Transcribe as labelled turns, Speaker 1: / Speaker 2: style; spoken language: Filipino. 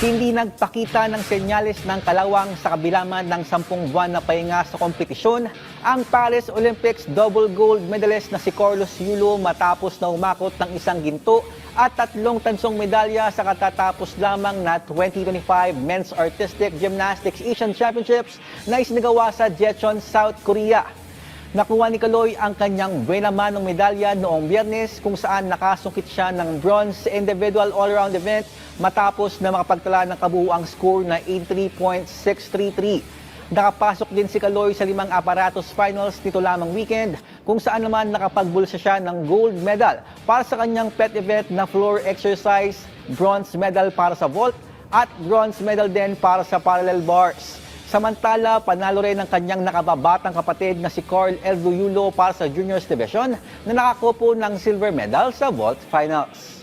Speaker 1: Hindi nagpakita ng senyales ng kalawang sa kabila man ng 10 buwan na pahinga sa kompetisyon ang Paris Olympics double gold medalist na si Carlos Yulo matapos na umakot ng isang ginto at 3 tansong medalya sa katatapos lamang na 2025 Men's Artistic Gymnastics Asian Championships na isinagawa sa Jecheon, South Korea. Nakuha ni Kaloy ang kanyang buena manong medalya noong Biyernes kung saan nakasungkit siya ng bronze sa individual all-around event matapos na makapagtala ng kabuuang score na 83.633. Nakapasok din si Kaloy sa 5 aparatos finals nito lamang weekend kung saan naman nakapagbulsa siya ng gold medal para sa kanyang pet event na floor exercise, bronze medal para sa vault at bronze medal din para sa parallel bars. Samantala, panalo rin ang kanyang nakababatang kapatid na si Carl Eldo Yulo para sa juniors division na nakakupo ng silver medal sa vault finals.